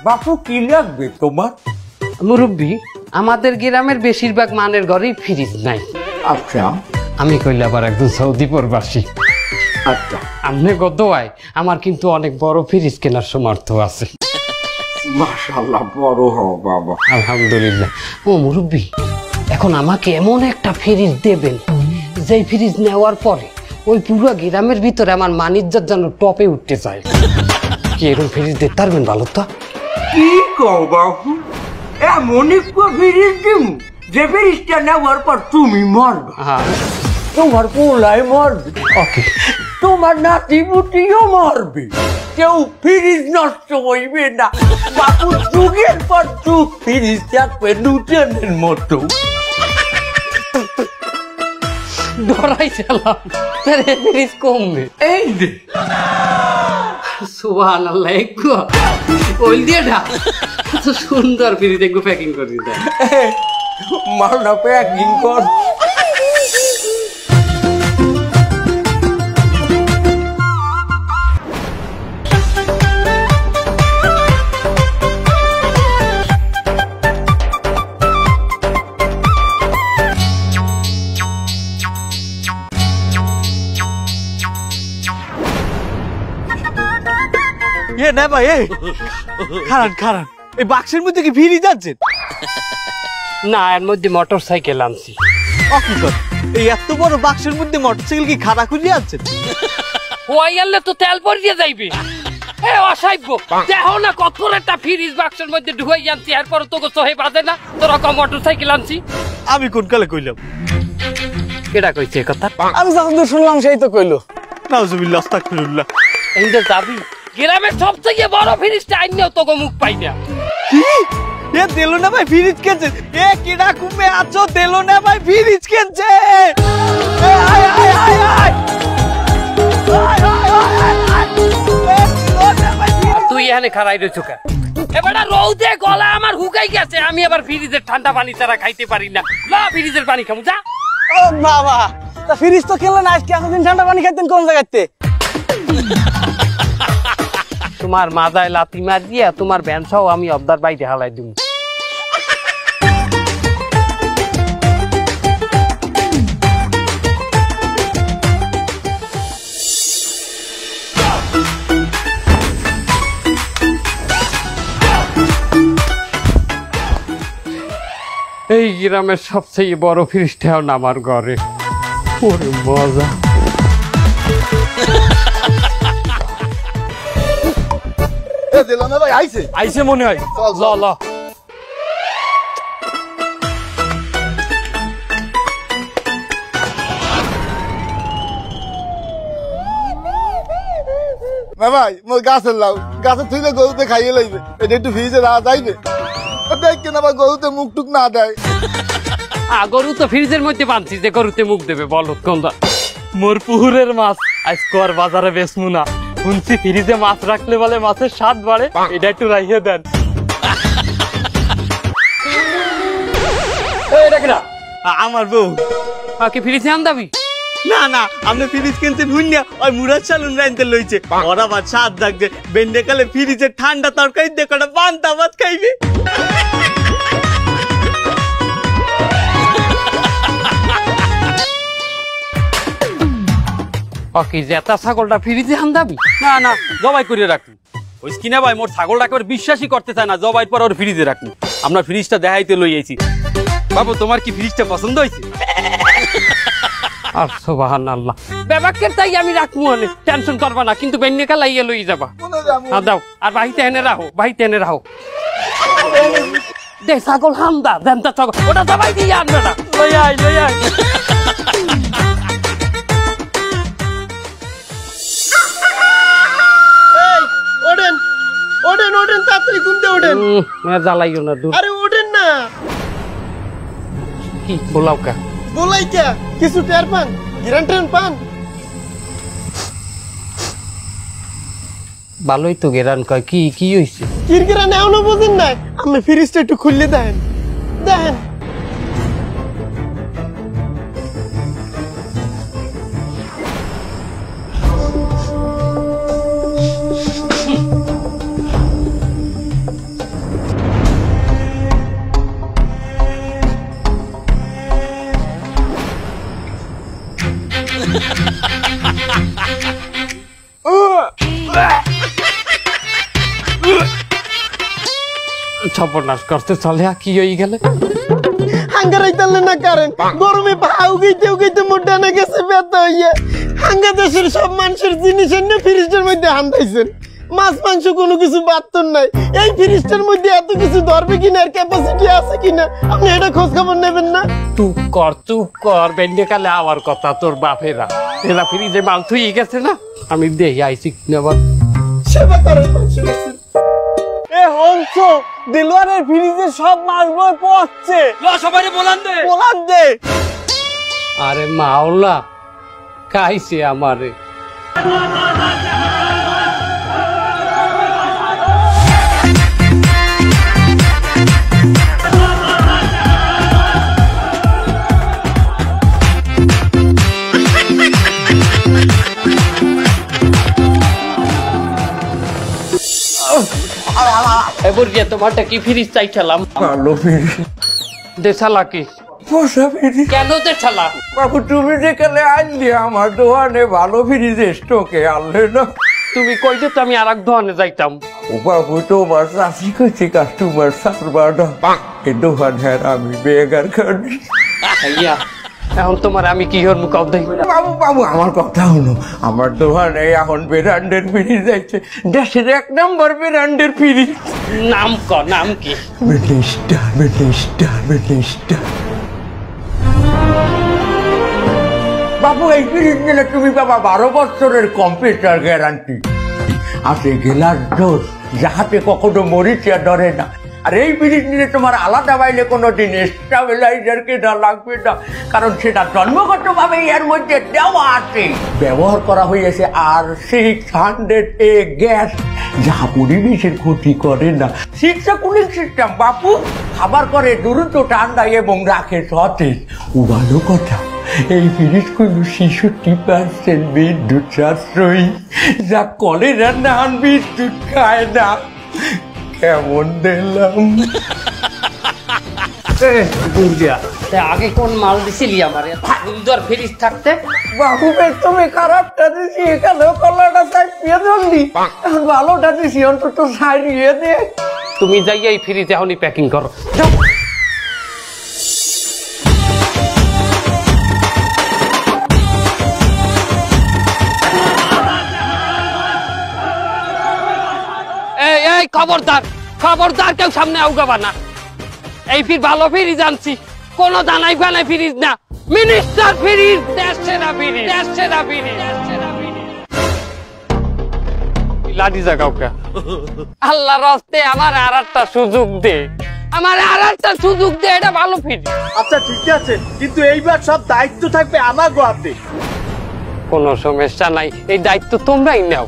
বাপু কি লাগবে তোমার? মুরব্বী, আমাদের গ্রামের বেশিরভাগ মানের ঘরেই ফ্রিজ নাই। আচ্ছা আমি কইলে আবার একজন সৌদি প্রবাসী। আচ্ছা, আমনে গদোয়ায় আমার কিন্তু অনেক বড় ফ্রিজ কেনার সামর্থ আছে। মাশাআল্লাহ, বড় হও বাবা। আলহামদুলিল্লাহ। ও মুরব্বী, এখন আমাকে এমন একটা ফ্রিজ দেবেন যেই ফ্রিজ নেওয়ার পরে ওই পুরো গ্রামের ভিতরে আমার মানিজ্জাত যেন টপে উঠতে চায়। কি এরকম ফ্রিজ দিতে পারবেন? ভালো তো। কি কও বাবু, এমন একটা ফ্রিজ দিম যে ফ্রিজটা নেওয়ার পর তুমি মরবে, তোমার পোলাই মরবে, ওকে, তোমার নাতি পুতিও মরবে, কেউ ফ্রিজ নষ্ট হইবে না। বাপু যুগের পর যুগ ফ্রিজ থাকবে নূতনের মতো। ডরাইছিলাম ফ্রিজ কমবে। এই যে সুবহানাল্লাহ, একটু ওই দিয়ে ঢা সুন্দর ফ্রিজ একটু প্যাকিং করে দিতে মালটা প্যাকিং কর। না ভাই, খারান খারান, এই বাক্সের মধ্যে কি ফ্রিজ আনছেন? না, এর মধ্যে মোটর সাইকেল আনছি। এই এত বড় বাক্সের মধ্যে মোটরসাইকেল কি খাড়া খুঁজে আনছেন? ওই আনলে তো তেল পরিয়ে যাইবে। এ অসাইব, দেখো না কত একটা ফ্রিজ বাক্সের মধ্যে ঢুকাই আনছি, এরপর তোকে সহে বাজে না তোরা কম মোটর সাইকেল আনছি। আমি কোন কালে কইলাম? কেডা কইছে কথা? আমি যখন শুনলাম সেই তো কইলো। নাউজুবিল্লাহ, আস্তাগফিরুল্লাহ। এই যে যাবি গ্রামের সবথেকে বড় ফ্রিজটা আইনেও তোকে মুখ পাই না। কি এ দিলো না ভাই ফ্রিজ কিনছে? এ কিডা কুমে আছো, দিলো না ভাই ফ্রিজ কিনছে? এ আয় আয় আয় আয়, তুই এখানে খাড়াই রয়েছো কা? এবারে রৌদে গলা আমার হুকাই গেছে, আমি আবার ফ্রিজের ঠান্ডা পানি ছাড়া খাইতে পারি না। না, ফ্রিজের পানি খাবো যা। ও বাবা, তা ফ্রিজ তো খেলেন আজকে, এতদিন ঠান্ডা পানি খাইতেন কোন জায়গাতে? তোমার মাথায় লাথি মার দিয়া তোমার ভ্যানসাও আমি অবদার বাইরে হালাই দিব। এই গ্রামের সবচেয়ে বড় ফ্রিজটাও আমার ঘরে। ওরে মজা। ভাই আইছে আইছে মনে হয়। ল ল ভাই মোর গাছের লাউ, গাছের থুইলে গরুতে খাইয়ে লইবে, এটা একটু ফ্রিজে রাখা যাইবে? দেখ কেন আবার গরুতে মুখ টুক না দেয়। গরু তো ফ্রিজের মধ্যে বানছি যে গরুতে মুখ দেবে, বলো কোনটা? মোর পুকুরের মাছ আজকে আর বাজারে বেচমু না, শুনছি ফ্রিজে মাছ রাখলে বলে মাছের স্বাদ বাড়ে, এটা একটু রাখিয়ে দেন। আমার বউ কি ফ্রিজে আন দাবি? না না, আপনি ফ্রিজ কিনতে ভুইনা ওই মুরাদ চালুন রাইনতে লইছে। ওরা আবার স্বাদ লাগছে, বেন্ডে কালে ফ্রিজে ঠান্ডা তরকারি দিয়ে কটা বান্তা ভাত খাইবে। কি জেতা ছাগলটা ফ্রিজে আন দাবি? না না, জবাই করে রাখুন। ওই কিনা ভাই মোর ছাগলটাকে বিশ্বাসই করতে চায় না, জবাই পর ওর ফ্রিজে রাখুন। আপনার ফ্রিজটা দেখাইতে লইয়েছি। বাবু, তোমার কি ফ্রিজটা পছন্দ হয়েছে? আর সুবহানাল্লাহ, ব্যাপারকে তাই আমি রাখবো, টেনশন করবা না, কিন্তু বেন্নে কাল আইয়া লই যাবা। দাও, আর বাহিতে এনে রাখো, বাহিতে এনে রাখো। দে ছাগল হামদা, দেনটা ছাগল, ওটা জবাই দিয়ে আনবে না। লই আয়, লই আয়। ওঠেন ওঠেন ওঠেন, তাড়াতাড়ি ঘুমতে ওঠেন। জ্বালাইও না, দূর। আরে ওঠেন না। কি বলাও কা? বলাই কে? কিছু টের পান? গ্যারান্টি পান? ভালোই তো গেরান কয়। কি কি হইছে? কিরকিরা নেওনো বুঝেন না? আপনি ফ্রিজটা একটু খুললে দেখেন, দেখেন। সর্বনাশ করতে চলে কি হয়ে গেলে হাঙ্গারাই তালে না কারেন গরমে ভাও গইতে মোটা না গেছে ব্যথা হইয়া হাঙ্গা দেশের সব মানুষের জিনিস এনে ফ্রিজের মধ্যে হান্দাইছেন মাছ মাংস কোনো কিছু বাড়তন নাই এই ফ্রিজটার মধ্যে এত কিছু ধরবে কিনা আর ক্যাপাসিটি আছে কিনা আপনি এটা খোঁজ খবর নেবেন না চুপ কর বেন্ডে কালে আমার কথা তোর বাপেরা এরা ফ্রিজে মাল থুই গেছে না আমি দেই আইছি নেবার সেবা করেন মানুষের কাছে। এ হংস দিলওয়ারের ফ্রিজে সব মাছ বই পড়ছে সবাই বলান দে বলার দে আরে মাওলা খাইছে আমারে এবার যে তোমারটা কি ফ্রিজ চাইছিলাম ভালো ফ্রিজ দেশালা কি পোষা ফ্রিজ কেন দেশালা বাবু তুমি যেখানে আনলি আমার দোকানে ভালো ফ্রিজ স্টকে আনলে না তুমি কইতে তো আমি আর এক দোকানে যাইতাম ও বাবু তোমার চাষি কইছি কাস্টমার সার্ভার এই দোকান হ্যাঁ আমি বেগার খানি ইয়া এখন তোমার আমি কি হর মুখাও দেই বাবু বাবু আমার কথা হলো আমার দোকানে এখন ব্র্যান্ডের ফ্রিজ যাইছে দেশের 1 নম্বর ব্র্যান্ডের ফ্রিজ নাম কি মিনিস্টার বাবু এই ফ্রিজ নিলে তুমি বাবা 12 বছরের কম্পিউটার গ্যারান্টি আছে গেলার ডোজ যাহাতে কখনো মরিচা ধরে না আর এই ফ্রিজ নিলে তোমার আলাদা বাইলে কোনোদিন স্টেবিলাইজার কেনা লাগবে না কারণ সেটা জন্মগতভাবে এর মধ্যে দেওয়া আছে ব্যবহার করা হয়েছে R600A গ্যাস যা পরিবেশের ক্ষতি করে না শিক্ষা কুলিং সিস্টেম বাপু খাবার করে দ্রুত ঠান্ডা এবং রাখে সতেজ ভালো কথা এই ফ্রিজগুলো 66% বিদ্যুৎ সাশ্রয়ী যা কলে রান্না বিদ্যুৎ খায় না কেমন দিলাম আগে কোন মাল দিছিলি আমারে সুন্দর ফ্রিজ থাকতে বাবু তুমি খারাপটা দিছি এখানেও কলাটা চাইপিয়ে জলদি এখন ভালোটা দিছি অন্তত সারিয়ে দে তুমি যাই এই ফ্রিজ এখনই প্যাকিং করো এই খবরদার কেউ সামনে আউগাবা না এই ফির ভালো ফ্রিজ আনছি কোন দানাই ফানাই ফ্রিজ না মিনিস্টার ফ্রিজ দেশের ফ্রিজ লাঠি জাগাওকা আল্লাহর রাস্তে আমার আর একটা সুযোগ দে এটা ভালো ফ্রিজ আচ্ছা ঠিক আছে কিন্তু এইবার সব দায়িত্ব থাকবে আমার গোয়াতে কোনো সমস্যা নাই এই দায়িত্ব তোমরাই নাও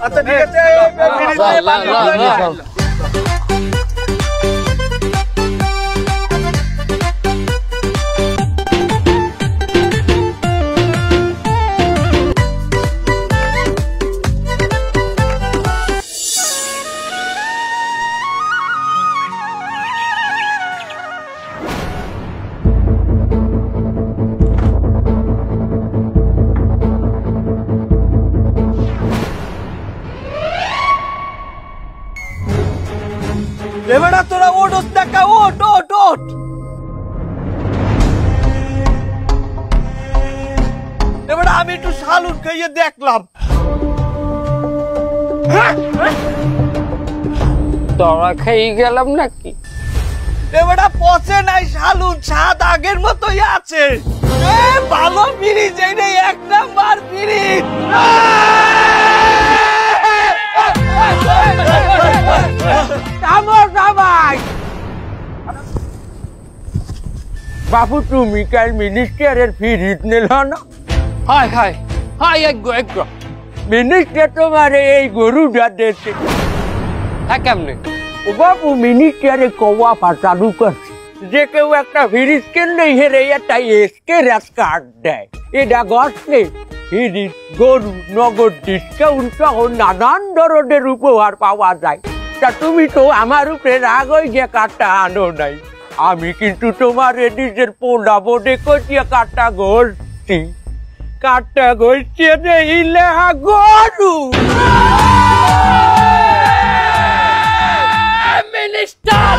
আচ্ছা ঠিক আছে এবারে তোরা ওট দেখা ওট এবারে আমি একটু শালুন খাইয়ে দেখলাম তোরা খেয়ে গেলাম নাকি এবারে পচে নাই শালুন স্বাদ আগের মতোই আছে ভালো ফ্রিজ এই রে 1 নাম্বার ফ্রিজ বাবু তুমি কাল মিনিস্টারের ফ্রিজ নিল না হাই একগো মিনিস্টার তোমার এই গরুটা দিয়েছে হ্যাঁ কেমনে ও বাবু মিনিস্টারে কওয়া চালু করছে যে কেউ একটা ফ্রিজ কিনলেই হেরে একটা স্কেরাচ কার্ড দেয় এটা গছলে ফ্রিজ গরু নগদ ডিসকাউন্ট সহ নানান ধরনের উপহার পাওয়া যায় তা তুমি তো আমার উপরে রাগ হয়ে যে কার্ডটা আনো নাই আমি কিন্তু তোমার নিজের পোলা বোর্ডে কচিয়া কার্ডটা ঘষছি কাটা গইছে রে ইলেহা গরু মিনিস্টার